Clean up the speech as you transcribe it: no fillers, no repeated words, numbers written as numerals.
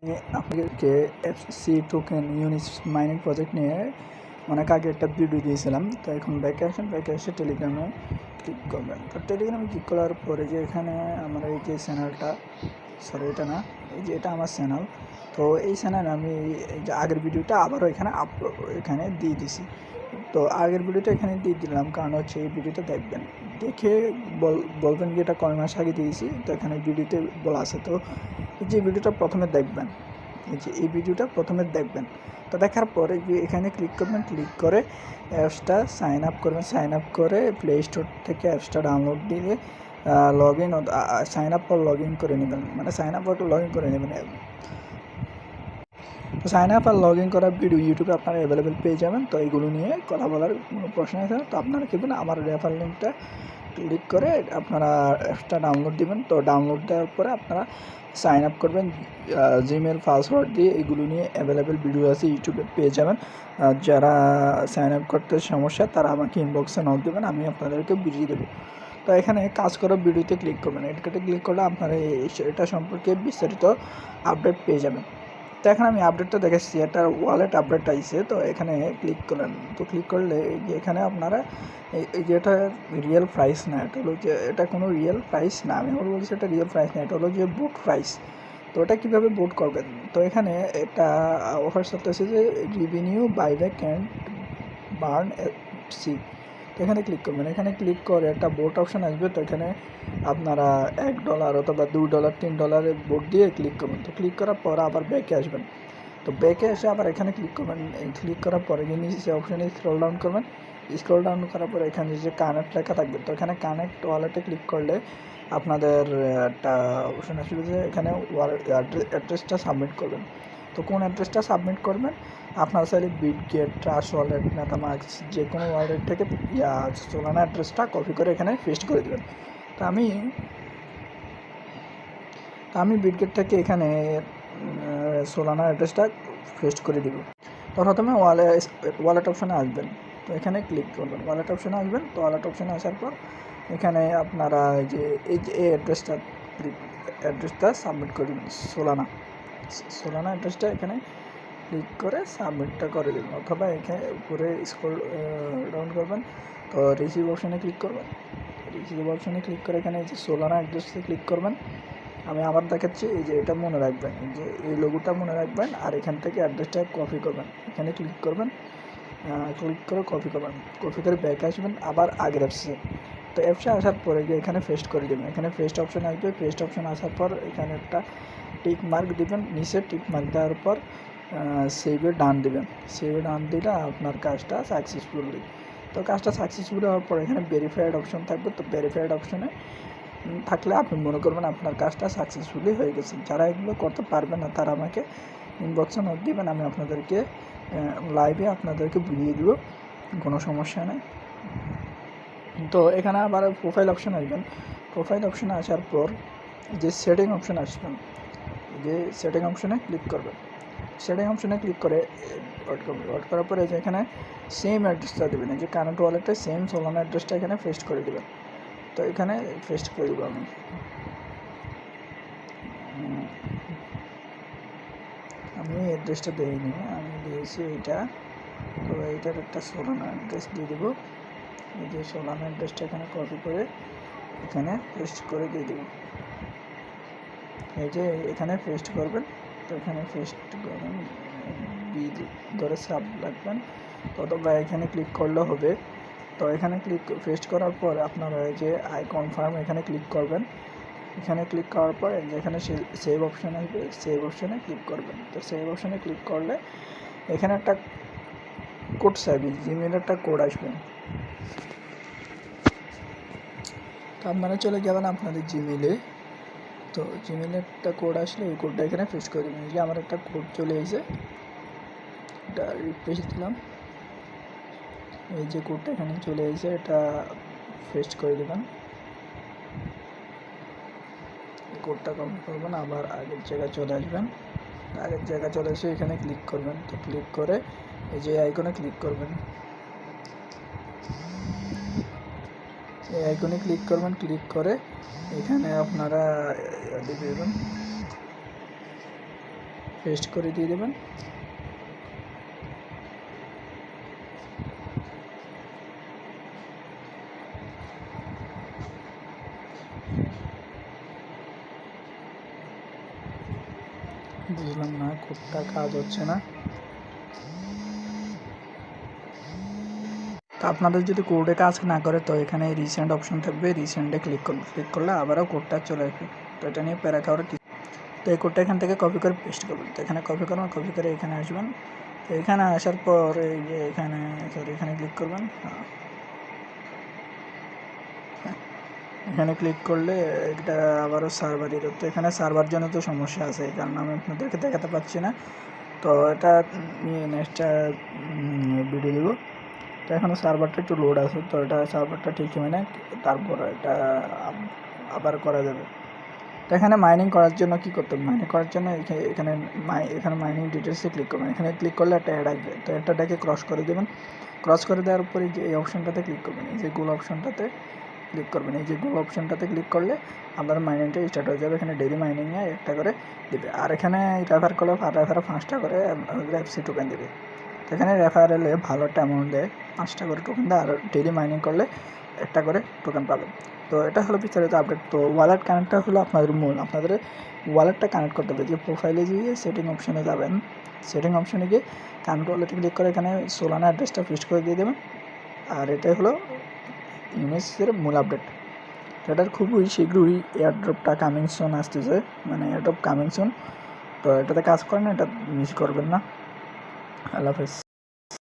আপনাদেরকে FC token ইউনিস mining project নিয়ে অনেক আগে একটা ভিডিও দিয়েছিলাম। তো এখন ব্যাকে আসেন, ব্যাকে এসে টেলিগ্রামে ক্লিক করবেন। তো টেলিগ্রামে ক্লিক করার পরে যে এখানে আমার এই যে চ্যানেলটা, সরি এটা না, এই যে এটা আমার চ্যানেল। তো এই চ্যানেলে আমি এই যে আগের ভিডিওটা আবারও এখানে দিয়ে দিছি। তো আগের ভিডিওটা এখানে দিয়ে দিলাম কারণ হচ্ছে এই ভিডিওটা দেখবেন, দেখে বলবেন যে এটা কয় মাস আগে দিয়েছি। তো এখানে ভিডিওতে বলা আছে। তো এই যে ভিডিওটা প্রথমে দেখবেন, এই ভিডিওটা প্রথমে দেখবেন। তো দেখার পরে যে এখানে ক্লিক করবেন, ক্লিক করে অ্যাপসটা সাইন আপ করবেন। সাইন আপ করে প্লে স্টোর থেকে অ্যাপসটা ডাউনলোড দিয়ে লগ ইন সাইন আপ পর লগ ইন করে নেবেন, মানে সাইন আপ পর লগ ইন করে নেবেন। তো সাইন আপ আর লগ ইন করার ভিডিও ইউটিউবে আপনারা অ্যাভেলেবেল পেয়ে যাবেন। তো এইগুলো নিয়ে কথা বলার কোনো প্রশ্ন আছে। তো আপনারা দেখবেন আমার রেফার লিঙ্কটা ক্লিক করে আপনারা অ্যাপসটা ডাউনলোড দেবেন। তো ডাউনলোড দেওয়ার পরে আপনারা সাইন আপ করবেন জিমেল পাসওয়ার্ড দিয়ে। এগুলো নিয়ে অ্যাভেলেবেল ভিডিও আছে, ইউটিউবে পেয়ে যাবেন। যারা সাইন আপ করতে সমস্যা তারা আমাকে ইনবক্সে নক দেবেন, আমি আপনাদেরকে বুঝিয়ে দেবো। তো এখানে কাজ করা ভিডিওতে ক্লিক করবেন। এটাতে ক্লিক করলে আপনারা এটা সম্পর্কে বিস্তারিত আপডেট পেয়ে যাবেন। তো এখানে আমি আপডেটটা দেখাচ্ছি, এটা ওয়ালেট আপডেট আইছে। তো এখানে ক্লিক করলেন। তো ক্লিক করলে এখানে আপনারা এই যে এটা রিয়েল প্রাইস না, এটা হলো যে এটা কোনো রিয়েল প্রাইস না। আমি বলছি এটা রিয়েল প্রাইস না, এটা হলো যে বুট প্রাইস। তো এটা কীভাবে বুট করবেন? তো এখানে এটা অফার চলতেছে যে রেভিনিউ বাইব্যাক অ্যান্ড বার্ন সি। তো এখানে ক্লিক করবেন। এখানে ক্লিক করে একটা বোট অপশান আসবে। তো এখানে আপনারা $1 অথবা $2 $3 বোট দিয়ে ক্লিক করবেন। তো ক্লিক করার পর আবার ব্যাকে আসবেন। তো ব্যাকে এসে আবার এখানে ক্লিক করবেন। ক্লিক করার পরে নিচে অপশানে স্ক্রল ডাউন করবেন। স্ক্রল ডাউন করার পরে এখানে যে কানেক্ট লেখা থাকবে, তো এখানে কানেক্ট ওয়ালেটে ক্লিক করলে আপনাদের একটা অপশান আসবে যে এখানে অ্যাড্রেসটা সাবমিট করবেন। তো কোন অ্যাড্রেসটা সাবমিট করবেন? আপনারা চাইলে বিটগেট, ট্রাস্ট ওয়ালেট, মেটামাস্ক যে কোনো ওয়ালেট থেকে সোলানা অ্যাড্রেসটা কপি করে এখানে পেস্ট করে দেবেন। তো আমি বিটগেট থেকে এখানে সোলানা অ্যাড্রেসটা পেস্ট করে দিব। তো প্রথমে ওয়ালেট অপশানে আসবেন। তো এখানে ক্লিক করবেন, ওয়ালেট অপশানে আসবেন। তো ওয়ালেট অপশানে আসার পর এখানে আপনারা এই অ্যাড্রেসটা সাবমিট করে দেবেন। সোলানা অ্যাড্রেসটা এখানে ক্লিক করে সাবমিটটা করে দেবেন, অথবা এখানে উপরে স্ক্রল ডাউন করবেন। তো রিসিভ অপশানে ক্লিক করবেন। রিসিভ অপশানে ক্লিক করে এখানে এই যে সোলানা অ্যাড্রেসে ক্লিক করবেন। আমি আবার দেখাচ্ছি, এই যে এটা মনে রাখবেন, এই যে এই লোগোটা মনে রাখবেন, আর এখান থেকে অ্যাড্রেসটা কপি করবেন। এখানে ক্লিক করবেন, ক্লিক করে কপি করবেন। কপি করে ব্যাক আসবেন আবার আগের অ্যাপসে। তো অ্যাপসে আসার পরে যে এখানে পেস্ট করে দেবেন। এখানে পেস্ট অপশান আসবে। পেস্ট অপশান আসার পর এখানে একটা টিক মার্ক দেবেন। নিচে টিক মার্ক দেওয়ার পর সেভে ডান দেবেন। সেভে ডান দিলে আপনার কাজটা সাকসেসফুলি। তো কাজটা সাকসেসফুল হওয়ার পর এখানে ভেরিফাইড অপশন থাকবে। তো ভেরিফাইড অপশনে থাকলে আপনি মনে করবেন আপনার কাজটা সাকসেসফুলি হয়ে গেছে। যারা এগুলো করতে পারবে না তারা আমাকে ইনবক্সে নোট দিবেন, আমি আপনাদেরকে লাইভে আপনাদেরকে বুঝিয়ে দেবো, কোনো সমস্যা নেই। তো এখানে আবার প্রোফাইল অপশান আসবেন। প্রোফাইল অপশানে আসার পর যে সেটিং অপশান আসবেন, যে সেটিং অপশানে ক্লিক করবেন। সেটিং অপশানে ক্লিক করে ওয়াট করার পরে যে এখানে সেম অ্যাড্রেসটা দেবেন, এই যে কারেন্ট ওয়ালেটে সেম সোলানা অ্যাড্রেসটা এখানে পেস্ট করে দেবেন। তো এখানে পেস্ট করে দেবো আমি অ্যাড্রেসটা দিইনি, আমি দিয়েছি এইটা। তো এইটার একটা সোলানা অ্যাড্রেস দিয়ে দেবো। এই যে সোলানা অ্যাড্রেসটা এখানে কপি করে এখানে পেস্ট করে দিয়ে দেবো। এই যে এখানে পেস্ট করবেন। তো এখানে পেস্ট করবেন, ধরে সাব রাখবেন, অথবা এখানে ক্লিক করলে হবে। তো এখানে পেস্ট করার পর আপনারা এই যে আই কনফার্ম এখানে ক্লিক করবেন। এখানে ক্লিক করার পর যেখানে সেভ অপশান আসবে, সেভ অপশানে ক্লিক করবেন। তো সেভ অপশানে ক্লিক করলে এখানে একটা কোড চাইবে, জিমেলের একটা কোড আসবে। তো আপনারা চলে যাবেন আপনাদের জিমেলে। তো জিমেলের একটা কোড আসলে ওই কোডটা এখানে পেস্ট করে দেবেন। এই যে আমার একটা কোড চলে এসেছে, এটা রিফ্রেশ দিলাম। এই যে কোডটা এখানে চলে এসেছে, এটা পেস্ট করে দেবেন। কোডটা কপি করবেন, আবার আগের জায়গায় চলে আসবেন। আগের জায়গায় চলে এসে এখানে ক্লিক করবেন। তো ক্লিক করে এই যে আইকনে ক্লিক করবেন। এই আইকনে ক্লিক করবেন। ক্লিক করে এখানে আপনারা দেবেন পেস্ট করে দিয়ে দেবেন। বুঝলাম না, কোডটা কাজ হচ্ছে না। তো আপনাদের যদি কোডে কাজ না করে তো এখানে রিসেন্ট অপশন থাকবে, রিসেন্টে ক্লিক করুন। ক্লিক করলে আবারও কোডটা চলে আসবে। তো এটা নিয়ে প্যারা খাওয়ার কিছু। তো এই কোডটা এখান থেকে কপি করে পেস্ট করবেন। তো এখানে কপি করবেন, কপি করে এখানে আসবেন। তো এখানে আসার পর এই যে এখানে এখানে ক্লিক করবেন। এখানে ক্লিক করলে এটা আবারও সার্ভার এরর। তো এখানে সার্ভার জন্য তো সমস্যা আছে, এই কারণে আমি আপনাদেরকে দেখাতে পারছি না। তো এটা নিয়ে নেক্সট ভিডিও দেবো। তো এখনও সার্ভারটা একটু লোড আছে, তো এটা সার্ভারটা ঠিক মানে তারপর এটা আবার করা যাবে। তো এখানে মাইনিং করার জন্য কী করতে হবে, মাইনিং করার জন্য এখানে মাইনিং ডিটেলসে ক্লিক করবেন। এখানে ক্লিক করলে একটা অ্যাড আসবে, তো অ্যাডটাকে ক্রস করে দেবেন। ক্রস করে দেওয়ার পরে যে এই অপশানটাতে ক্লিক করবেন, এই যে গোল অপশানটাতে ক্লিক করবেন। এই যে গোল অপশানটাতে ক্লিক করলে আপনার মাইনিংটা স্টার্ট হয়ে যাবে। এখানে ডেইলি মাইনিংয়ে একটা করে দেবে, আর এখানে রেফার করলে রেফারে 5টা করে এফসি টোকেন দেবে। তো এখানে রেফারেলে ভালো একটা অ্যামাউন্ট দেয়, 5টা করে টোকেন দেয়, আর ডেইলি মাইনিং করলে একটা করে টোকেন পাবেন। তো এটা হলো বিস্তারিত আপডেট। তো ওয়ালেট কানেক্টটা হলো আপনাদের মূল, আপনাদের ওয়ালেটটা কানেক্ট করতে হবে। যে প্রোফাইলে গিয়ে সেটিং অপশানে যাবেন, সেটিং অপশানে গিয়ে কানেক্ট ওয়ালেটে ক্লিক করে এখানে সোলানা অ্যাড্রেসটা পেস্ট করে দিয়ে দেবেন। আর এটাই হলো ইউনিক্সের মূল আপডেট। এটার খুবই শীঘ্রই এয়ারড্রপটা কামিং সুন আসতেছে, মানে এয়ারড্রপ কামিং সুন। তো এটাতে কাজ করেন, এটা মিস করবেন না। আল্লাহ হাফেজ।